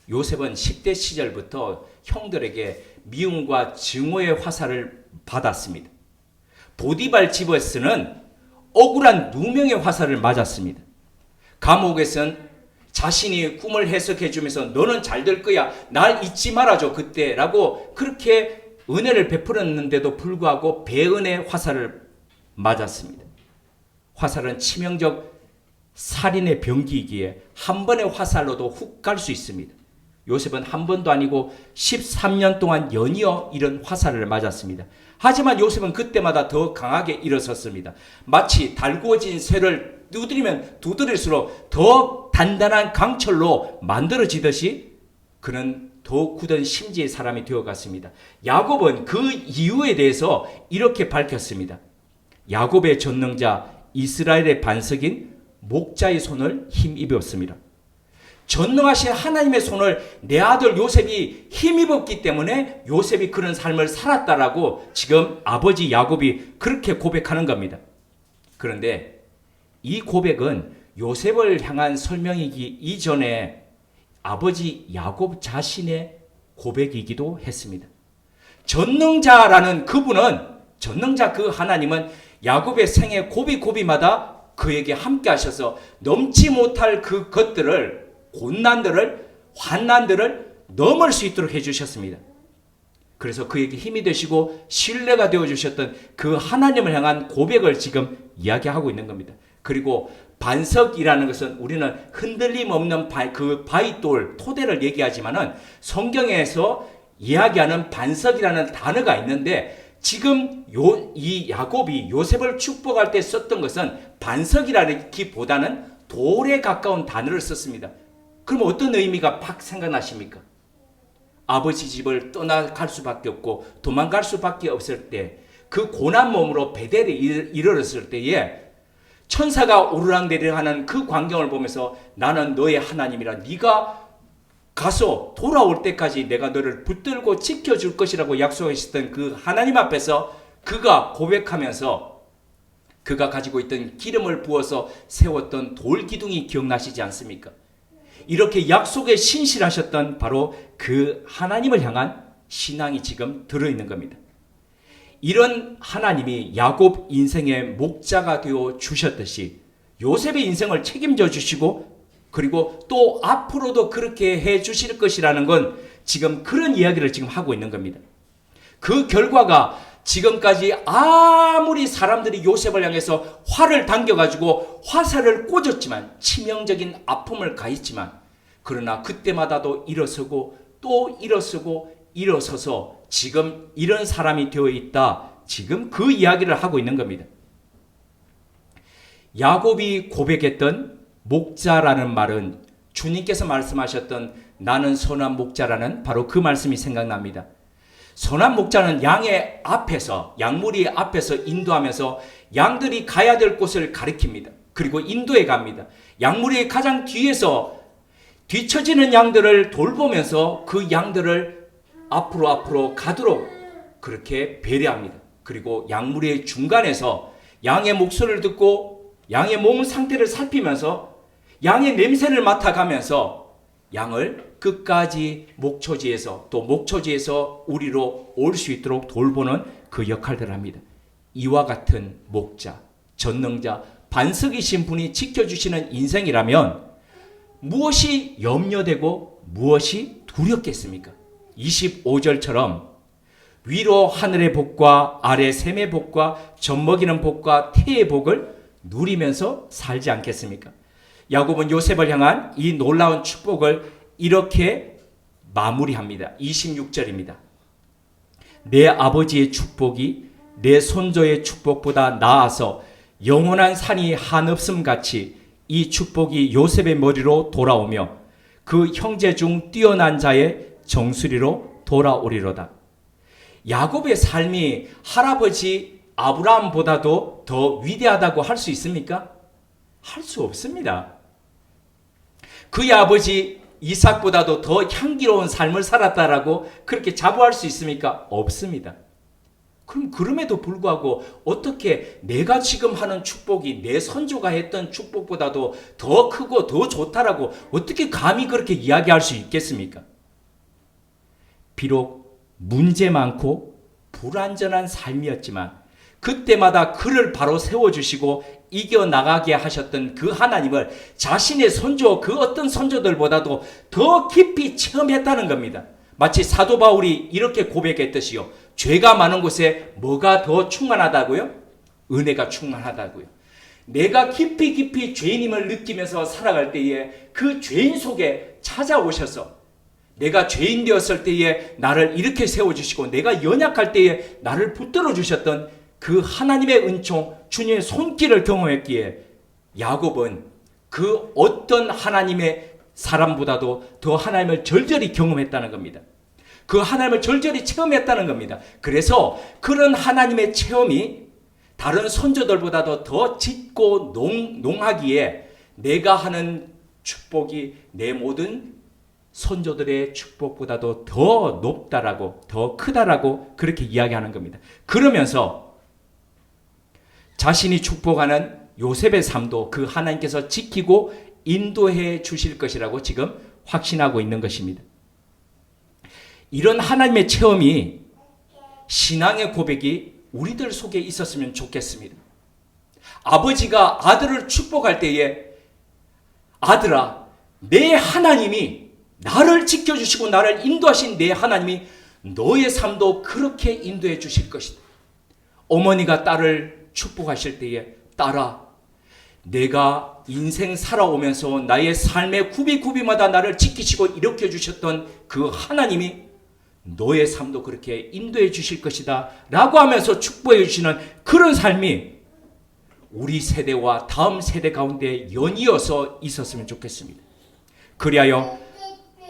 요셉은 10대 시절부터 형들에게 미움과 증오의 화살을 받았습니다. 보디발 집에서는 억울한 누명의 화살을 맞았습니다. 감옥에서는 자신이 꿈을 해석해 주면서 너는 잘 될 거야, 날 잊지 말아줘 그때라고 그렇게 은혜를 베풀었는데도 불구하고 배은의 화살을 맞았습니다. 화살은 치명적 살인의 병기이기에 한 번의 화살로도 훅 갈 수 있습니다. 요셉은 한 번도 아니고 13년 동안 연이어 이런 화살을 맞았습니다. 하지만 요셉은 그때마다 더 강하게 일어섰습니다. 마치 달구어진 쇠를 두드리면 두드릴수록 더 단단한 강철로 만들어지듯이 그는 더 굳은 심지의 사람이 되어갔습니다. 야곱은 그 이유에 대해서 이렇게 밝혔습니다. 야곱의 전능자 이스라엘의 반석인 목자의 손을 힘입었습니다. 전능하신 하나님의 손을 내 아들 요셉이 힘입었기 때문에 요셉이 그런 삶을 살았다라고 지금 아버지 야곱이 그렇게 고백하는 겁니다. 그런데 이 고백은 요셉을 향한 설명이기 이전에 아버지 야곱 자신의 고백이기도 했습니다. 전능자라는 그분은, 전능자 그 하나님은 야곱의 생애 고비고비마다 그에게 함께 하셔서 넘지 못할 그 것들을, 곤난들을, 환난들을 넘을 수 있도록 해주셨습니다. 그래서 그에게 힘이 되시고 신뢰가 되어주셨던 그 하나님을 향한 고백을 지금 이야기하고 있는 겁니다. 그리고 반석이라는 것은 우리는 흔들림 없는 그 바위돌, 토대를 얘기하지만은 성경에서 이야기하는 반석이라는 단어가 있는데 지금 이 야곱이 요셉을 축복할 때 썼던 것은 반석이라기보다는 돌에 가까운 단어를 썼습니다. 그럼 어떤 의미가 팍 생각나십니까? 아버지 집을 떠나갈 수밖에 없고 도망갈 수밖에 없을 때, 그 고난 몸으로 베델에 이르렀을 때에 천사가 오르락내리락 하는 그 광경을 보면서 나는 너의 하나님이라, 네가 가서 돌아올 때까지 내가 너를 붙들고 지켜줄 것이라고 약속하셨던 그 하나님 앞에서 그가 고백하면서 그가 가지고 있던 기름을 부어서 세웠던 돌기둥이 기억나시지 않습니까? 이렇게 약속에 신실하셨던 바로 그 하나님을 향한 신앙이 지금 들어있는 겁니다. 이런 하나님이 야곱 인생의 목자가 되어 주셨듯이 요셉의 인생을 책임져 주시고 그리고 또 앞으로도 그렇게 해 주실 것이라는 건 지금 그런 이야기를 지금 하고 있는 겁니다. 그 결과가 지금까지 아무리 사람들이 요셉을 향해서 활을 당겨가지고 화살을 꽂았지만 치명적인 아픔을 가했지만 그러나 그때마다도 일어서고 또 일어서고 일어서서 지금 이런 사람이 되어 있다. 지금 그 이야기를 하고 있는 겁니다. 야곱이 고백했던 목자라는 말은 주님께서 말씀하셨던 나는 선한 목자라는 바로 그 말씀이 생각납니다. 선한 목자는 양의 앞에서 양무리 앞에서 인도하면서 양들이 가야 될 곳을 가리킵니다. 그리고 인도해 갑니다. 양무리의 가장 뒤에서 뒤처지는 양들을 돌보면서 그 양들을 앞으로 가도록 그렇게 배려합니다. 그리고 양무리의 중간에서 양의 목소리를 듣고 양의 몸 상태를 살피면서 양의 냄새를 맡아가면서 양을 끝까지 목초지에서 또 목초지에서 우리로 올 수 있도록 돌보는 그 역할들을 합니다. 이와 같은 목자, 전능자, 반석이신 분이 지켜주시는 인생이라면 무엇이 염려되고 무엇이 두렵겠습니까? 25절처럼 위로 하늘의 복과 아래 샘의 복과 젖먹이는 복과 태의 복을 누리면서 살지 않겠습니까? 야곱은 요셉을 향한 이 놀라운 축복을 이렇게 마무리합니다. 26절입니다. 내 아버지의 축복이 내 손조의 축복보다 나아서 영원한 산이 한없음 같이 이 축복이 요셉의 머리로 돌아오며 그 형제 중 뛰어난 자의 정수리로 돌아오리로다. 야곱의 삶이 할아버지 아브라함보다도 더 위대하다고 할 수 있습니까? 할 수 없습니다. 그의 아버지 이삭보다도 더 향기로운 삶을 살았다라고 그렇게 자부할 수 있습니까? 없습니다. 그럼 그럼에도 불구하고 어떻게 내가 지금 하는 축복이 내 선조가 했던 축복보다도 더 크고 더 좋다라고 어떻게 감히 그렇게 이야기할 수 있겠습니까? 비록 문제 많고 불완전한 삶이었지만 그때마다 그를 바로 세워주시고 이겨나가게 하셨던 그 하나님을 자신의 선조 그 어떤 선조들보다도 더 깊이 체험했다는 겁니다. 마치 사도 바울이 이렇게 고백했듯이요. 죄가 많은 곳에 뭐가 더 충만하다고요? 은혜가 충만하다고요. 내가 깊이 죄인임을 느끼면서 살아갈 때에 그 죄인 속에 찾아오셔서 내가 죄인 되었을 때에 나를 이렇게 세워주시고 내가 연약할 때에 나를 붙들어 주셨던 그 하나님의 은총, 주님의 손길을 경험했기에 야곱은 그 어떤 하나님의 사람보다도 더 하나님을 절절히 경험했다는 겁니다. 그 하나님을 절절히 체험했다는 겁니다. 그래서 그런 하나님의 체험이 다른 선조들보다도 더 짙고 농하기에 내가 하는 축복이 내 모든 선조들의 축복보다도 더 높다라고 더 크다라고 그렇게 이야기하는 겁니다. 그러면서 자신이 축복하는 요셉의 삶도 그 하나님께서 지키고 인도해 주실 것이라고 지금 확신하고 있는 것입니다. 이런 하나님의 체험이 신앙의 고백이 우리들 속에 있었으면 좋겠습니다. 아버지가 아들을 축복할 때에 아들아, 내 하나님이 나를 지켜주시고 나를 인도하신 내 하나님이 너의 삶도 그렇게 인도해 주실 것이다. 어머니가 딸을 축복하실 때에 딸아, 내가 인생 살아오면서 나의 삶의 구비마다 나를 지키시고 일으켜 주셨던 그 하나님이 너의 삶도 그렇게 인도해 주실 것이다 라고 하면서 축복해 주시는 그런 삶이 우리 세대와 다음 세대 가운데 연이어서 있었으면 좋겠습니다. 그리하여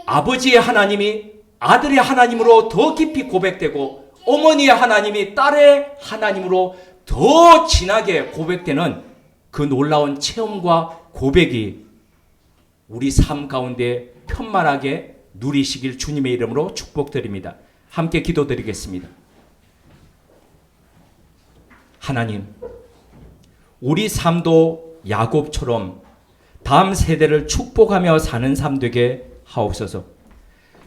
아버지의 하나님이 아들의 하나님으로 더 깊이 고백되고 어머니의 하나님이 딸의 하나님으로 더 진하게 고백되는 그 놀라운 체험과 고백이 우리 삶 가운데 편만하게 누리시길 주님의 이름으로 축복드립니다. 함께 기도드리겠습니다. 하나님, 우리 삶도 야곱처럼 다음 세대를 축복하며 사는 삶 되게 하옵소서.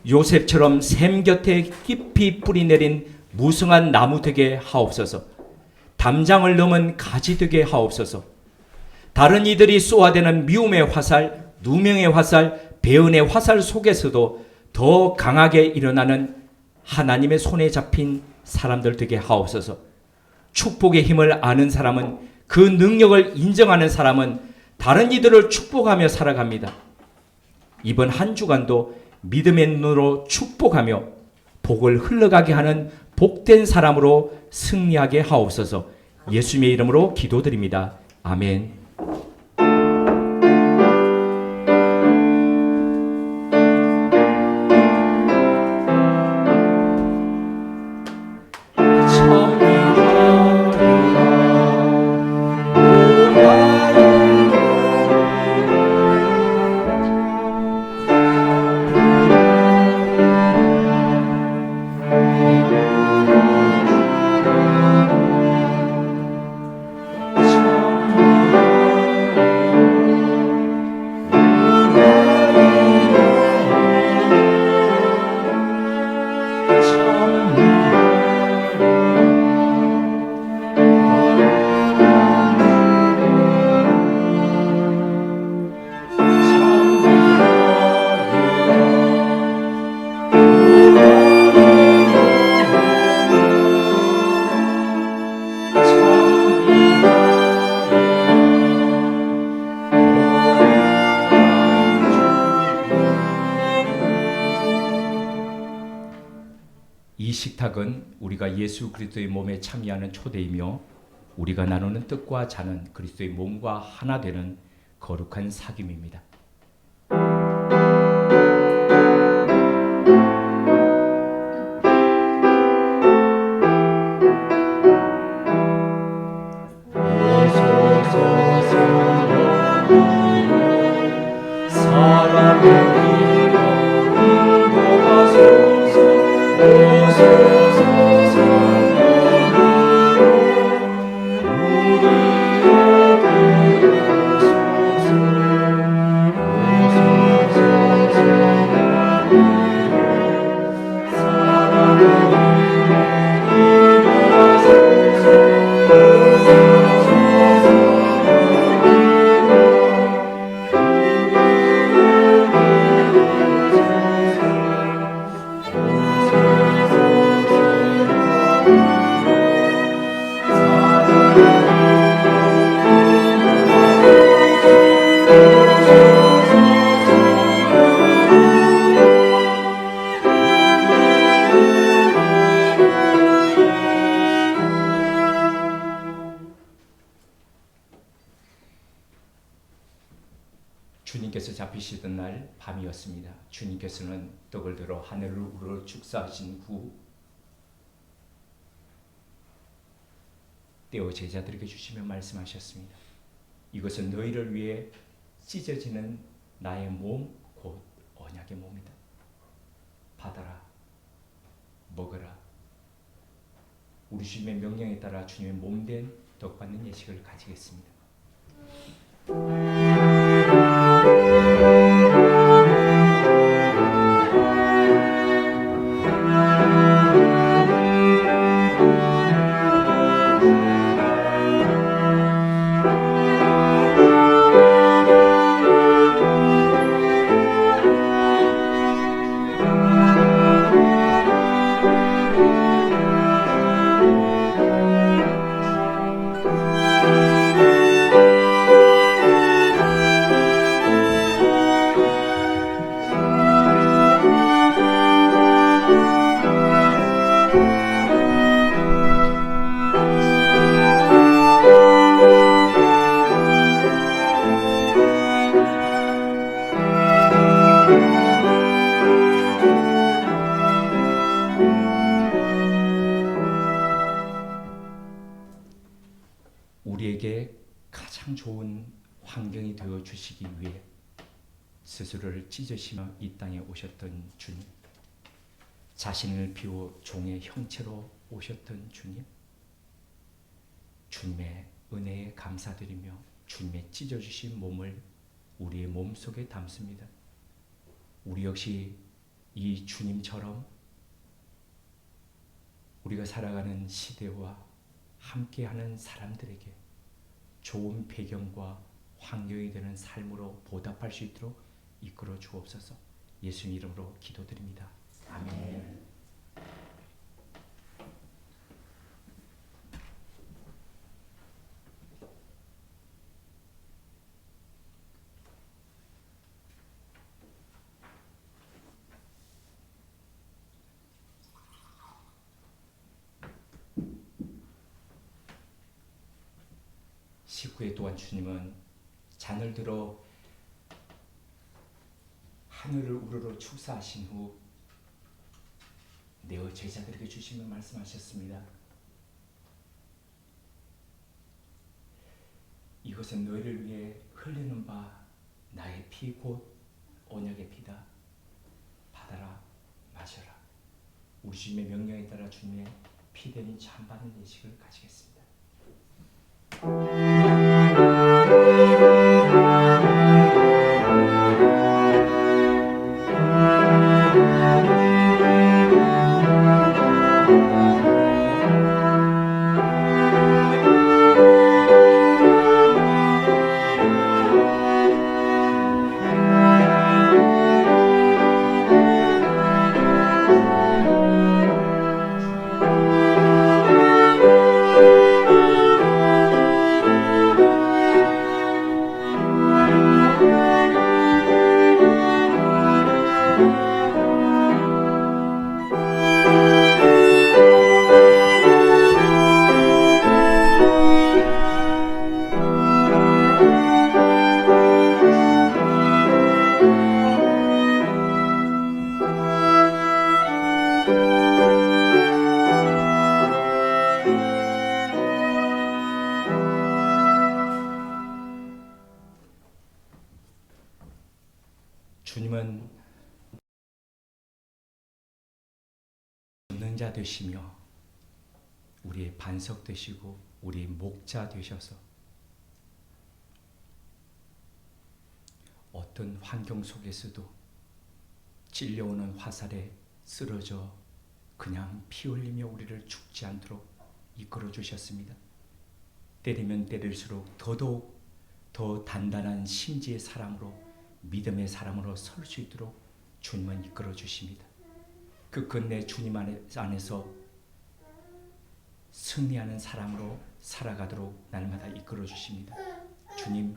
요셉처럼 샘 곁에 깊이 뿌리 내린 무성한 나무 되게 하옵소서. 담장을 넘은 가지 되게 하옵소서. 다른 이들이 쏘아대는 미움의 화살, 누명의 화살, 배은의 화살 속에서도 더 강하게 일어나는 하나님의 손에 잡힌 사람들 되게 하옵소서. 축복의 힘을 아는 사람은, 그 능력을 인정하는 사람은 다른 이들을 축복하며 살아갑니다. 이번 한 주간도 믿음의 눈으로 축복하며 복을 흘러가게 하는 복된 사람으로 승리하게 하옵소서. 예수님의 이름으로 기도드립니다. 아멘. 이 식탁은 우리가 예수 그리스도의 몸에 참여하는 초대이며 우리가 나누는 뜻과 잔은 그리스도의 몸과 하나 되는 거룩한 사귐입니다. 주님께서 잡히시던 날 밤이었습니다. 주님께서는 떡을 들어 하늘을 우러러 축사하신 후 떼어 제자들에게 주시며 말씀하셨습니다. 이것은 너희를 위해 찢어지는 나의 몸, 곧 언약의 몸이다. 받아라, 먹어라. 우리 주님의 명령에 따라 주님의 몸된 떡 받는 예식을 가지겠습니다. 우리에게 가장 좋은 환경이 되어 주시기 위해 스스로를 찢으시며 이 땅에 오셨던 주님, 자신을 비워 종의 형체로 오셨던 주님, 주님의 은혜에 감사드리며 주님의 찢어주신 몸을 우리의 몸속에 담습니다. 우리 역시 이 주님처럼 우리가 살아가는 시대와 함께하는 사람들에게 좋은 배경과 환경이 되는 삶으로 보답할 수 있도록 이끌어 주옵소서. 예수님 이름으로 기도드립니다. 아멘. 19회 동안 주님은 잔을 들어 하늘을 우러러 축사하신 후 내어 제자들에게 주시며 말씀하셨습니다. 이것은 너희를 위해 흘리는 바 나의 피 곧 언약의 피다. 받아라 마셔라. 우리 주님의 명령에 따라 주님의 피되는 잔받는 예식을 가지겠습니다. 주님은 전능자 되시며 우리의 반석 되시고 우리의 목자 되셔서 어떤 환경 속에서도 찔려오는 화살에 쓰러져 그냥 피 흘리며 우리를 죽지 않도록 이끌어 주셨습니다. 때리면 때릴수록 더더욱 더 단단한 심지의 사람으로 믿음의 사람으로 설 수 있도록 주님은 이끌어 주십니다. 끝끝내 주님 안에서 승리하는 사람으로 살아가도록 날마다 이끌어 주십니다. 주님,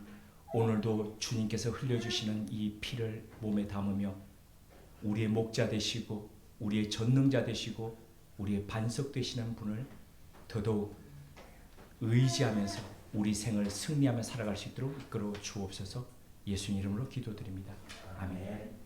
오늘도 주님께서 흘려주시는 이 피를 몸에 담으며 우리의 목자 되시고 우리의 전능자 되시고 우리의 반석 되시는 분을 더더욱 의지하면서 우리 생을 승리하며 살아갈 수 있도록 이끌어 주옵소서. 예수님 이름으로 기도드립니다. 아멘.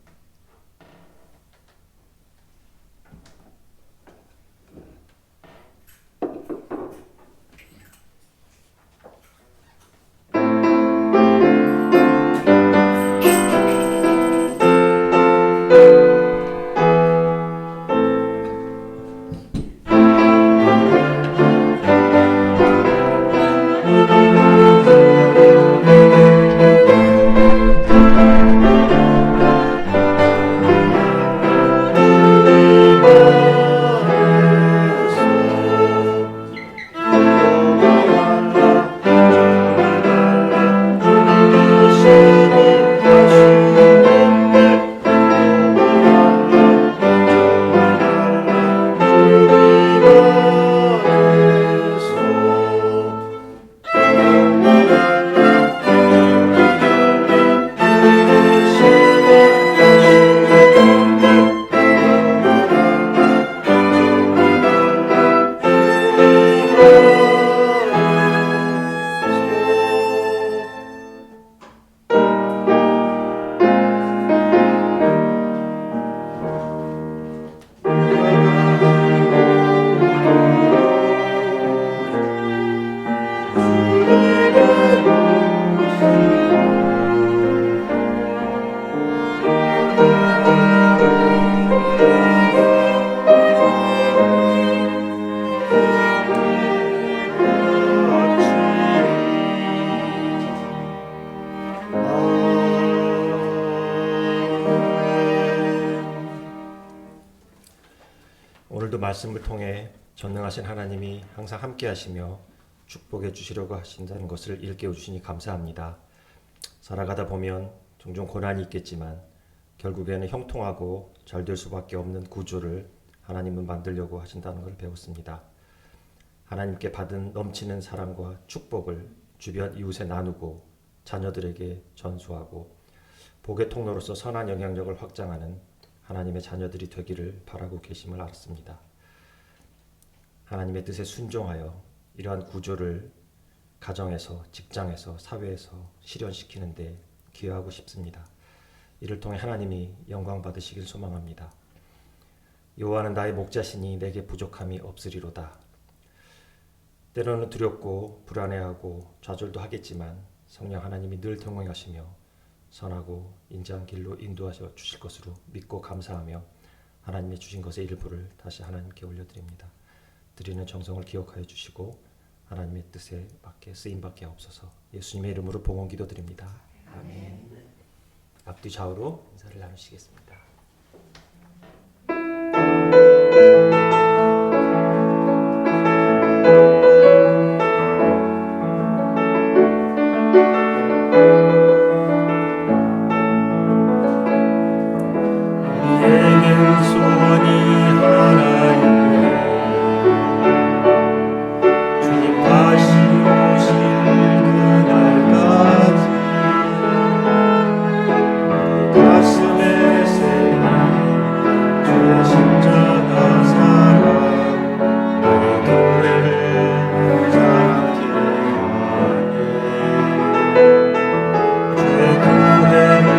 오늘도 말씀을 통해 전능하신 하나님이 항상 함께 하시며 축복해 주시려고 하신다는 것을 일깨워 주시니 감사합니다. 살아가다 보면 종종 고난이 있겠지만 결국에는 형통하고 잘 될 수밖에 없는 구조를 하나님은 만들려고 하신다는 걸 배웠습니다. 하나님께 받은 넘치는 사랑과 축복을 주변 이웃에 나누고 자녀들에게 전수하고 복의 통로로서 선한 영향력을 확장하는 하나님의 자녀들이 되기를 바라고 계심을 알았습니다. 하나님의 뜻에 순종하여 이러한 구조를 가정에서, 직장에서, 사회에서 실현시키는데 기여하고 싶습니다. 이를 통해 하나님이 영광 받으시길 소망합니다. 여호와는 나의 목자시니 내게 부족함이 없으리로다. 때로는 두렵고 불안해하고 좌절도 하겠지만 성령 하나님이 늘 동행하시며 선하고 인자한 길로 인도하셔 주실 것으로 믿고 감사하며 하나님이 주신 것의 일부를 다시 하나님께 올려드립니다. 드리는 정성을 기억하여 주시고 하나님의 뜻에 맞게 쓰임받게 하옵소서. 예수님의 이름으로 봉헌 기도드립니다. 아멘. 앞뒤 좌우로 인사를 나누시겠습니다. 우리에겐 소원이 하나인데 주님 다시 오실 그날까지 가슴에 새긴 주의 십자가 사랑 나의 교회를 자랑케 하네. 주의 교회를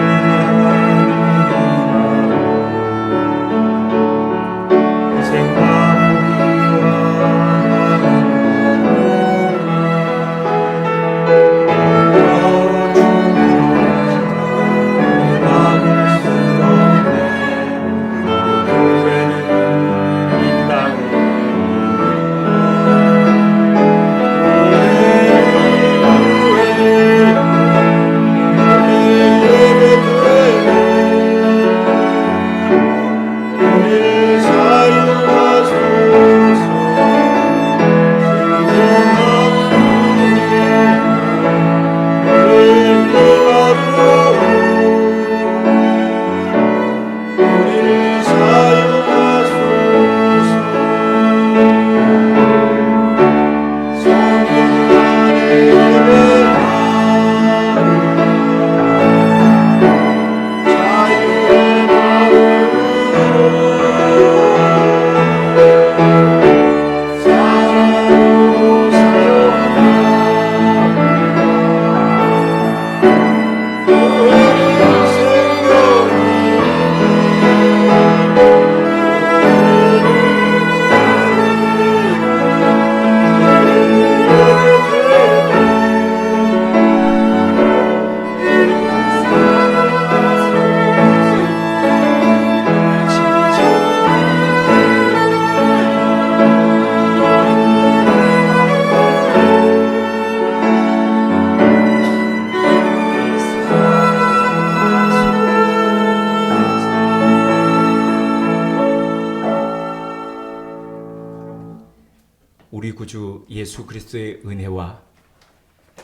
우리 구주 예수 그리스도의 은혜와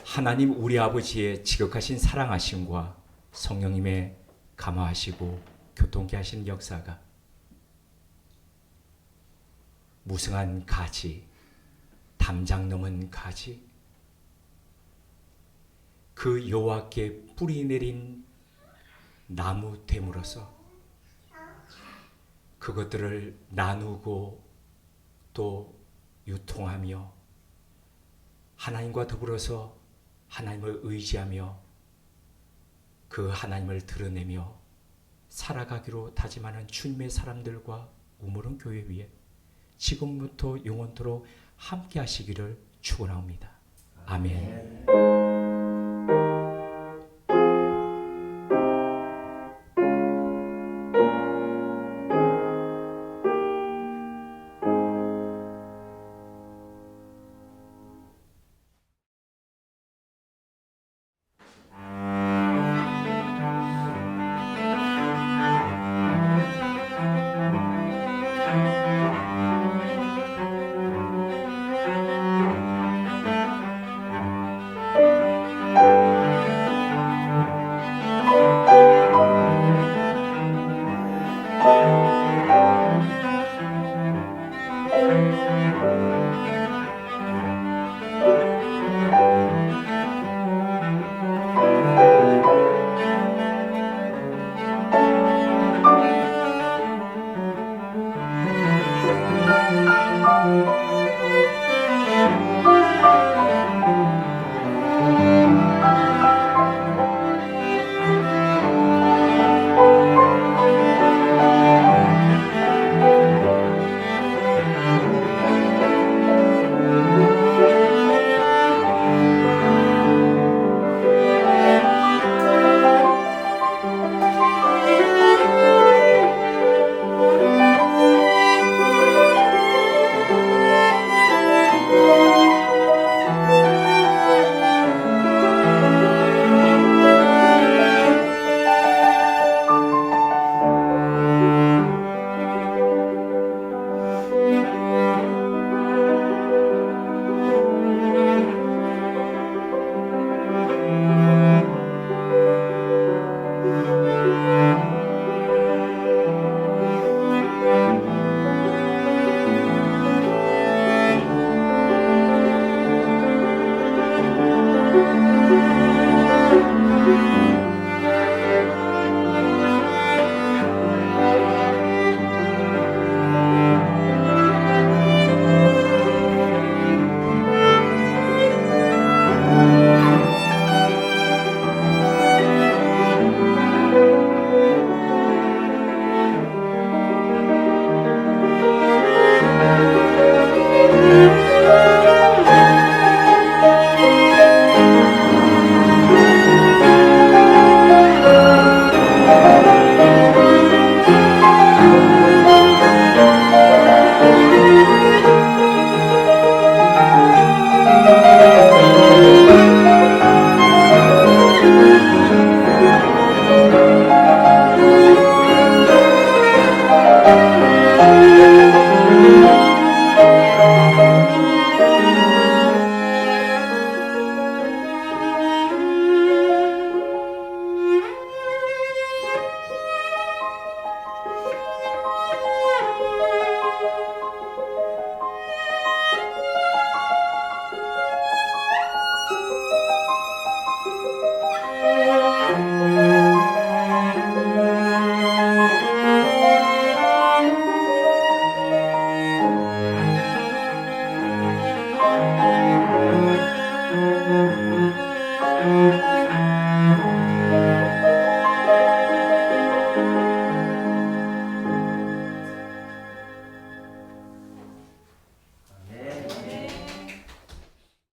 하나님 우리 아버지의 지극하신 사랑하심과 성령님의 감화하시고 교통케 하신 역사가 무성한 가지, 담장 넘은 가지, 그 여호와께 뿌리 내린 나무 됨으로써 그것들을 나누고 또 유통하며 하나님과 더불어서 하나님을 의지하며 그 하나님을 드러내며 살아가기로 다짐하는 주님의 사람들과 우물은 교회 위에 지금부터 영원토록 함께 하시기를 축원합니다. 아멘.